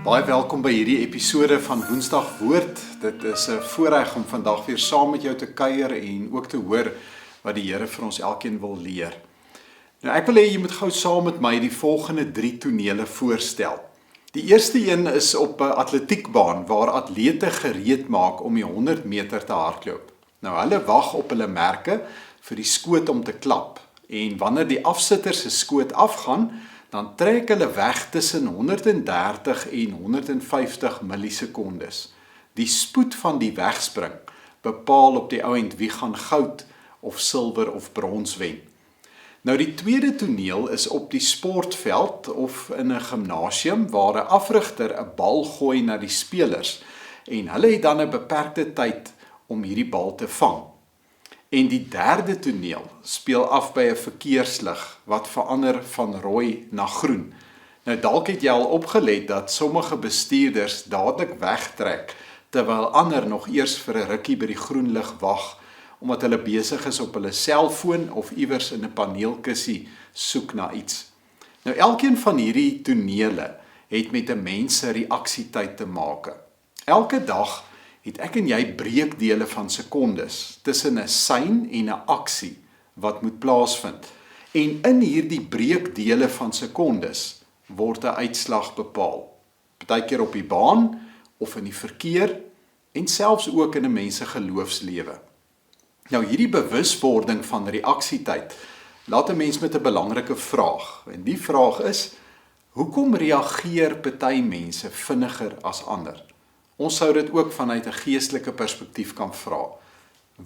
Baie welkom by hierdie episode van Woensdag Woord. Dit is 'n voorreg om vandag weer saam met jou te kuier en ook te hoor wat die Here vir ons elkeen wil leer. Nou ek wil hê jy moet gou saam met my die volgende 3 tonele voorstel. Die eerste een is op 'n atletiekbaan waar atlete gereed maak om die 100 meter te hardloop. Nou hulle wag op hulle merke vir die skoot om te klap en wanneer die afsitter se skoot afgaan, dan trek hulle weg tussen 130 en 150 millisekondes. Die spoed van die wegspring bepaal op die ouend wie gaan goud of silwer of brons wen. Nou die tweede toneel is op die sportveld of in 'n gimnasium waar 'n afrigter 'n bal gooi na die spelers en hulle het dan 'n beperkte tyd om hierdie bal te vang. En die derde toneel speel af by 'n verkeerslig wat verander van rooi na groen. Nou dalk het jy al opgelet dat sommige bestuurders dadelik wegtrek terwyl ander nog eers vir 'n rukkie by die groen lig wag omdat hulle besig is op hulle selfoon of iewers in 'n paneelkussie soek na iets. Nou elkeen van hierdie tonele het met 'n mens se reaksietyd te maak. Elke dag het ek en jy breekdele van sekondes tussen 'n sein en 'n aksie wat moet plaasvind. En in hierdie breekdele van sekondes word 'n uitslag bepaal. Partykeer op die baan of in die verkeer en selfs ook in 'n mens se geloofslewe. Nou hierdie bewuswording van reaksietyd laat 'n mens met 'n belangrike vraag. En die vraag is: hoekom reageer party mense vinniger as ander? Ons sou dit ook vanuit 'n geestelike perspektief kan vra.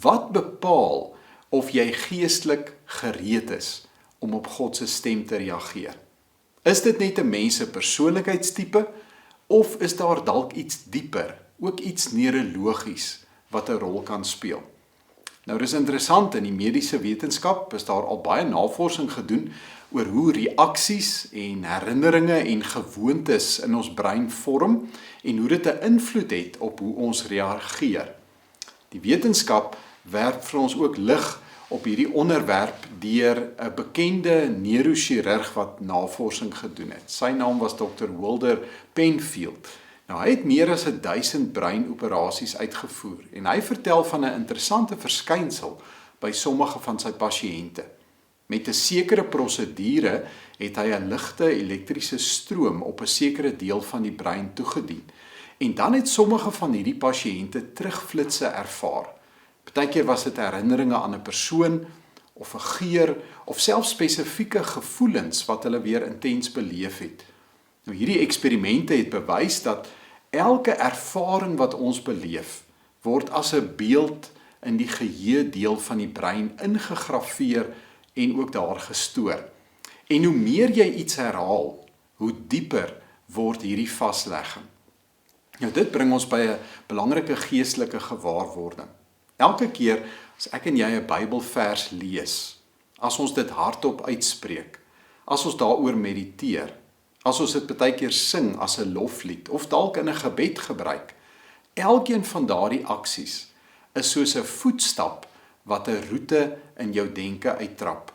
Wat bepaal of jy geestelik gereed is om op God se stem te reageer? Is dit net 'n mens se persoonlikheidstipe of is daar dalk iets dieper, ook iets neurologies wat 'n rol kan speel? Nou dis interessant, in die mediese wetenskap is daar al baie navorsing gedoen oor hoe reaksies en herinneringe en gewoontes in ons brein vorm en hoe dit 'n invloed het op hoe ons reageer. Die wetenskap werp vir ons ook lig op hierdie onderwerp deur 'n bekende neurochirurg wat navorsing gedoen het. Sy naam was Dr. Wilder Penfield. Nou hy het meer as 1000 breinoperasies uitgevoer en hy vertel van 'n interessante verskynsel by sommige van sy pasiënte. Met 'n sekere prosedure het hy 'n ligte elektriese stroom op 'n sekere deel van die brein toegedien. En dan het sommige van hierdie pasiënte terugflitsse ervaar. Partykeer was dit herinneringe aan 'n persoon of 'n geur of selfs spesifieke gevoelens wat hulle weer intens beleef het. Nou hierdie eksperimente het bewys dat elke ervaring wat ons beleef word as 'n beeld in die geheue deel van die brein ingegrafeer en ook daar gestoor. En hoe meer jy iets herhaal, hoe dieper word hierdie vaslegging. Nou dit bring ons by 'n belangrike geestelike gewaarwording. Elke keer as ek en jy 'n Bybelvers lees, as ons dit hardop uitspreek, as ons daaroor mediteer, as ons dit baie keer sing as 'n loflied of dalk in 'n gebed gebruik, elkeen van daardie aksies is soos 'n voetstap wat 'n roete in jou denke uittrap.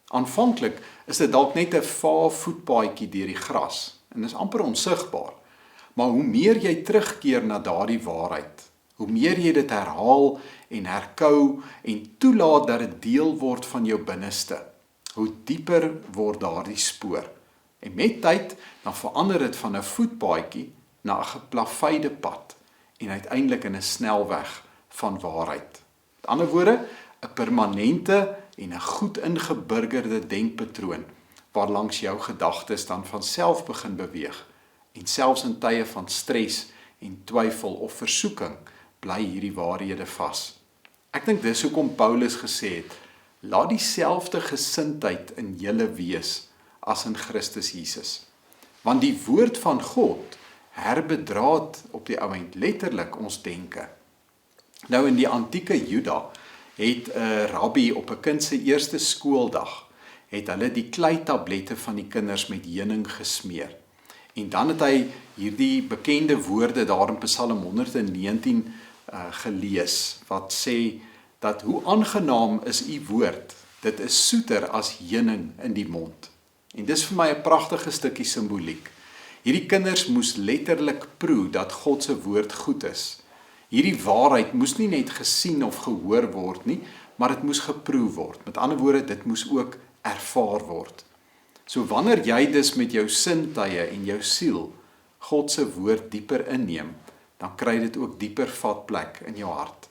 Aanvanklik is dit dalk net 'n vae voetpaadjie deur die gras en is amper onsigbaar. Maar hoe meer jy terugkeer na daardie waarheid, hoe meer jy dit herhaal en herkou en toelaat dat dit deel word van jou binneste, hoe dieper word daardie spoor. En met tyd dan verander dit van 'n voetpaadjie na 'n geplaveide pad en uiteindelik in 'n snelweg van waarheid. Met ander woorde, 'n permanente en 'n goed ingeburgerde denkpatroon waarlangs jou gedagtes dan van self begin beweeg. En selfs in tye van stres en twyfel of versoeking bly hierdie waarhede vas. Ek dink dis hoekom Paulus gesê het: laat dieselfde gesindheid in julle wees as in Christus Jesus. Want die woord van God herbedraad op die ouend letterlik ons denke. Nou in die antieke Juda het 'n rabbi op 'n kind se eerste skooldag het hulle die kleitablette van die kinders met heuning gesmeer. En dan het hy hierdie bekende woorde daar in Psalm 119 gelees wat sê dat hoe aangenaam is u woord, dit is soeter as heuning in die mond. En dis vir my 'n pragtige stukkie simboliek. Hierdie kinders moes letterlik proe dat God se woord goed is. Hierdie waarheid moes nie net gesien of gehoor word nie, maar dit moes geproe word. Met ander woorde, dit moes ook ervaar word. So wanneer jy dus met jou sintuie en jou siel God se woord dieper inneem, dan kry dit ook dieper vatplek in jou hart.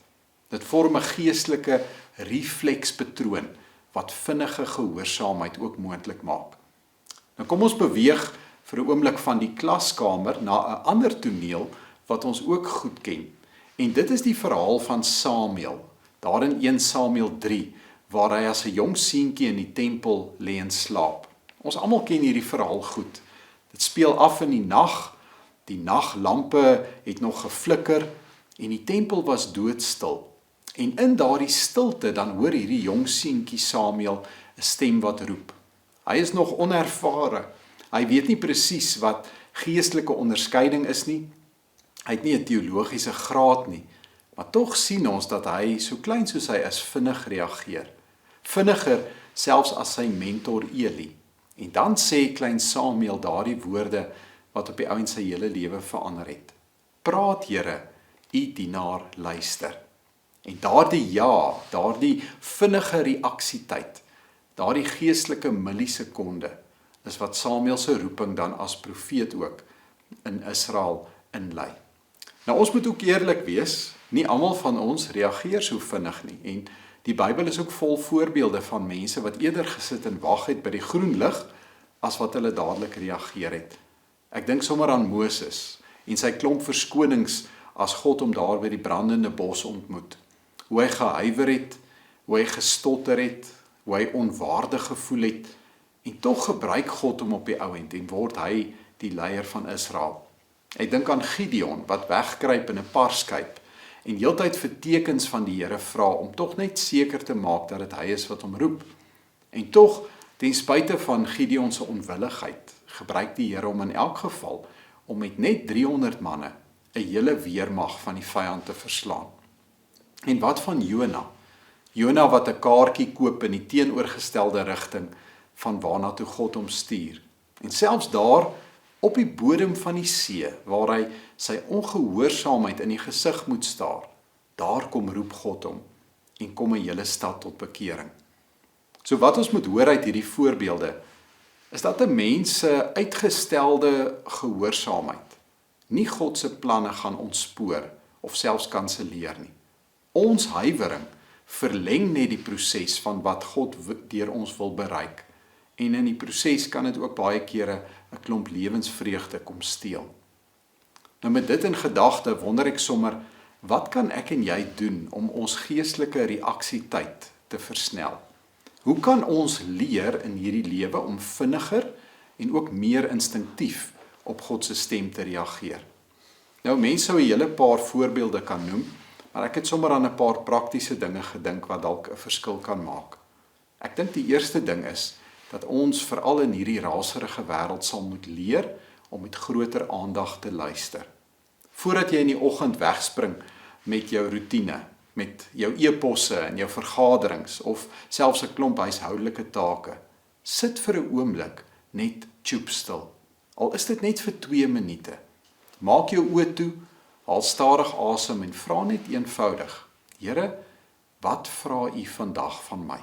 Dit vorm 'n geestelike reflekspatroon wat vinnige gehoorsaamheid ook moontlik maak. Nou kom ons beweeg vir 'n oomblik van die klaskamer na 'n ander toneel wat ons ook goed ken. En dit is die verhaal van Samuel, daar in 1 Samuel 3, waar hy as 'n jong seentjie in die tempel lê en slaap. Ons almal ken hierdie verhaal goed. Dit speel af in die nag. Die naglampe het nog geflikker en die tempel was doodstil. En in daardie stilte dan hoor hierdie jong seentjie Samuel 'n stem wat roep. Hy is nog onervare. Hy weet nie presies wat geestelike onderskeiding is nie. Hy het nie 'n teologiese graad nie, maar tog sien ons dat hy, so klein soos hy is, vinnig reageer. Vinniger selfs as sy mentor Eli. En dan sê klein Samuel daardie woorde wat op die ou en sy hele lewe verander het. Praat Here, u dienaar luister. En daardie ja, daardie vinnige reaksietyd, daardie geestelike millisekonde, is wat Samuel se roeping dan as profeet ook in Israel inlei. Nou ons moet ook eerlik wees, nie almal van ons reageer so vinnig nie, en die Bybel is ook vol voorbeelde van mense wat eerder gesit en wag het by die groen lig, as wat hulle dadelik reageer het. Ek dink sommer aan Moses en sy klomp verskonings as God hom daar by die brandende bos ontmoet. Hoe hy gehuiwer het, hoe hy gestotter het, hoe hy onwaardig gevoel het, en tog gebruik God hom op die ouend en word hy die leier van Israel. Ek dink aan Gideon wat wegkruip in 'n parskyp en heeltyd vir tekens van die Here vra om tog net seker te maak dat dit hy is wat hom roep. En tog, ten spyte van Gideon se onwilligheid, gebruik die Here hom in elk geval om met net 300 manne 'n hele weermag van die vyand te verslaan. En wat van Jona? Jona wat 'n kaartjie koop in die teenoorgestelde rigting van waarna toe God hom stuur. En selfs daar op die bodem van die see, waar hy sy ongehoorsaamheid in die gesig moet staar, daar kom roep God hom en kom 'n hele stad tot bekering. So wat ons moet hoor uit hierdie voorbeelde, is dat 'n mens se uitgestelde gehoorsaamheid nie God se planne gaan ontspoor of selfs kanselleer nie. Ons huiwering verleng net die proses van wat God deur ons wil bereik. En in die proses kan dit ook baie kere 'n klomp lewensvreugde kom steel. Nou met dit in gedagte wonder ek sommer, wat kan ek en jy doen om ons geestelike reaksietyd te versnel? Hoe kan ons leer in hierdie lewe om vinniger en ook meer instinktief op God se stem te reageer? Nou mense sou 'n hele paar voorbeelde kan noem, maar ek het sommer aan 'n paar praktiese dinge gedink wat dalk 'n verskil kan maak. Ek dink die eerste ding is dat ons veral in hierdie raserige wêreld sal moet leer om met groter aandag te luister. Voordat jy in die oggend wegspring met jou roetine, met jou e-posse en jou vergaderings of selfs 'n klomp huishoudelike take, sit vir 'n oomblik net stil. Al is dit net vir 2 minute. Maak jou oë toe, haal stadig asem en vra net eenvoudig: Here, wat vra U vandag van my?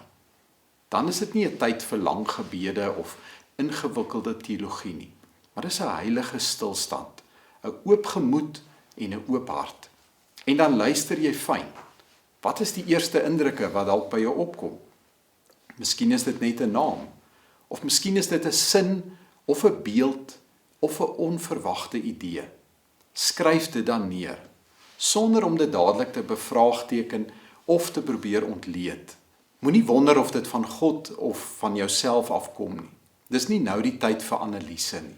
Dan is dit nie 'n tyd vir lang gebede of ingewikkelde teologie nie, maar dis 'n heilige stilstand, 'n oop gemoed en 'n oop hart. En dan luister jy fyn. Wat is die eerste indrukke wat dalk by jou opkom? Miskien is dit net 'n naam, of miskien is dit 'n sin of 'n beeld of 'n onverwagte idee. Skryf dit dan neer, sonder om dit dadelik te bevraagteken of te probeer ontleed. Moenie wonder of dit van God of van jouself afkom nie. Dis nie nou die tyd vir analise nie.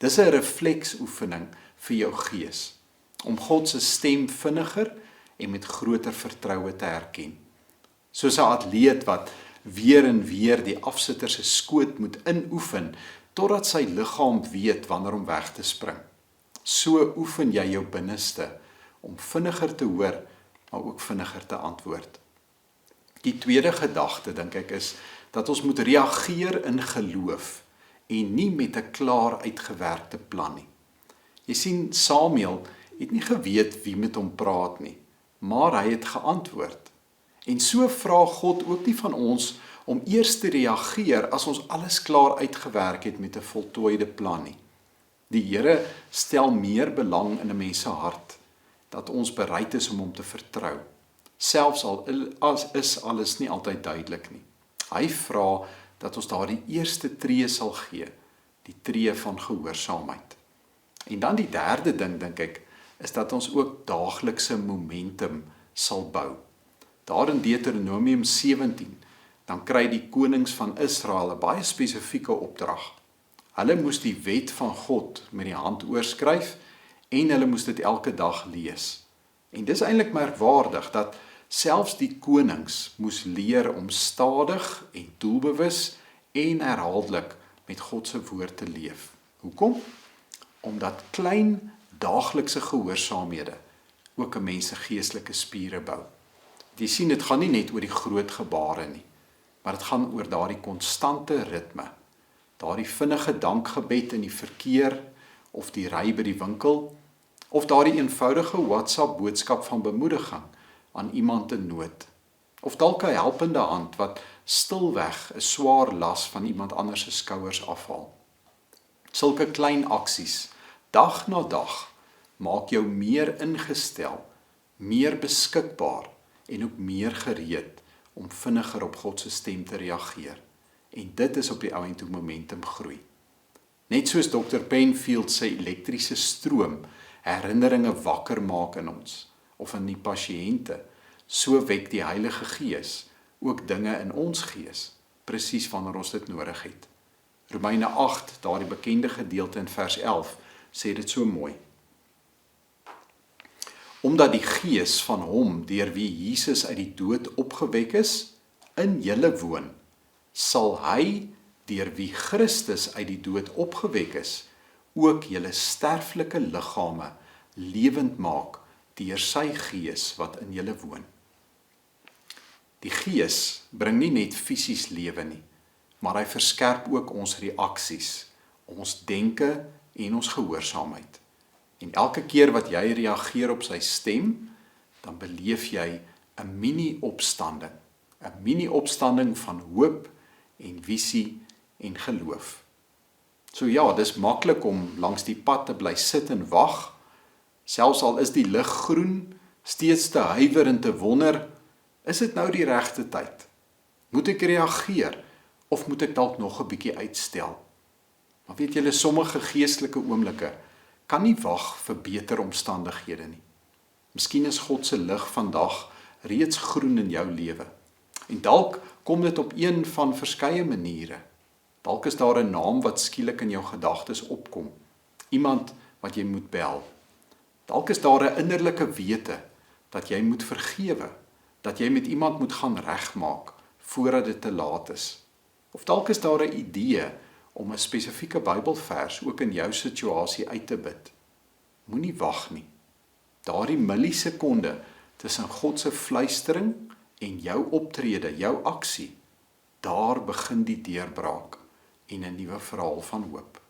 Dis 'n refleksoefening vir jou gees, om God se stem vinniger en met groter vertroue te herken. Soos 'n atleet wat weer en weer die afsitter se skoot moet inoefen, totdat sy liggaam weet wanneer om weg te spring. So oefen jy jou binneste om vinniger te hoor, maar ook vinniger te antwoord. Die tweede gedagte, dink ek, is dat ons moet reageer in geloof en nie met 'n klaar uitgewerkte plan nie. Jy sien, Samuel het nie geweet wie met hom praat nie, maar hy het geantwoord. En so vra God ook nie van ons om eers te reageer as ons alles klaar uitgewerk het met 'n voltooide plan nie. Die Here stel meer belang in 'n mens se hart, dat ons bereid is om hom te vertrou, selfs al is alles nie altyd duidelik nie. Hy vra dat ons daardie eerste tree sal gee, die tree van gehoorsaamheid. En dan die derde ding, dink ek, is dat ons ook daaglikse momentum sal bou. Daar in Deuteronomium 17, dan kry die konings van Israel 'n baie spesifieke opdrag. Hulle moes die wet van God met die hand oorskryf en hulle moes dit elke dag lees. En dis eintlik merkwaardig dat selfs die konings moes leer om stadig en doelbewus en herhaaldelik met God se woord te leef. Hoekom? Omdat klein daaglikse gehoorsaamhede ook 'n mens se geestelike spiere bou. Jy sien, dit gaan nie net oor die groot gebare nie, maar dit gaan oor daardie konstante ritme, daardie vinnige dankgebed in die verkeer, of die ry by die winkel, of daardie eenvoudige WhatsApp boodskap van bemoediging aan iemand in nood, of dalk 'n helpende hand wat stilweg 'n swaar las van iemand anders se skouers afhaal. Sulke klein aksies, dag na dag, maak jou meer ingestel, meer beskikbaar en ook meer gereed om vinniger op God se stem te reageer. En dit is op die ou end hoe momentum groei. Net soos Dr. Penfield sy elektriese stroom herinneringe wakker maak in ons, of in die pasiënte, so wek die Heilige Gees ook dinge in ons gees, presies wanneer ons dit nodig het. Romeine 8, daardie bekende gedeelte in vers 11, sê dit so mooi. Omdat die Gees van hom, deur wie Jesus uit die dood opgewek is, in julle woon, sal hy, deur wie Christus uit die dood opgewek is, ook julle sterflike liggame lewend maak deur sy Gees wat in julle woon. Die Gees bring nie net fisies lewe nie, maar hy verskerp ook ons reaksies, ons denke en ons gehoorsaamheid. En elke keer wat jy reageer op sy stem, dan beleef jy 'n mini-opstanding van hoop en visie en geloof. So ja, dis maklik om langs die pad te bly sit en wag, selfs al is die lig groen, steeds te huiwer en te wonder, is dit nou die regte tyd? Moet ek reageer of moet ek dalk nog 'n bietjie uitstel? Maar weet julle, sommige geestelike oomblikke kan nie wag vir beter omstandighede nie. Miskien is God se lig vandag reeds groen in jou lewe. En dalk kom dit op een van verskeie maniere. Dalk is daar 'n naam wat skielik in jou gedagtes opkom. Iemand wat jy moet bel. Dalk is daar 'n innerlike wete dat jy moet vergewe, dat jy met iemand moet gaan regmaak voordat dit te laat is. Of dalk is daar 'n idee om 'n spesifieke Bybelvers ook in jou situasie uit te bid. Moenie wag nie. Daardie millisekonde tussen God se fluistering en jou optrede, jou aksie, daar begin die deurbraak en 'n nuwe verhaal van hoop.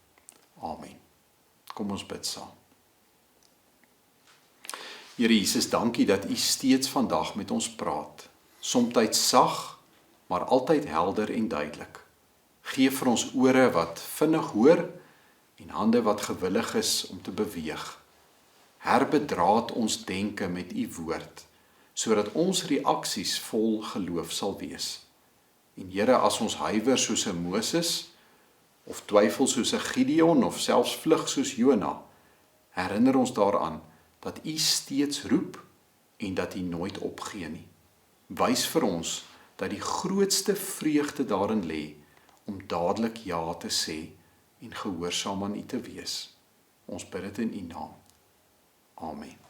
Amen. Kom ons bid saam. Here Jesus, dankie dat U steeds vandag met ons praat. Somtyds sag, maar altyd helder en duidelik. Geef vir ons ore wat vinnig hoor en hande wat gewillig is om te beweeg. Herbedraad ons denke met U woord, sodat ons reaksies vol geloof sal wees. En Here, as ons huiwer soos 'n Moses, of twyfel soos 'n Gideon, of selfs vlug soos Jona, herinner ons daaraan dat U steeds roep en dat U nooit opgee nie. Wys vir ons dat die grootste vreugde daarin lê om dadelik ja te sê en gehoorsaam aan U te wees. Ons bid dit in U naam. Amen.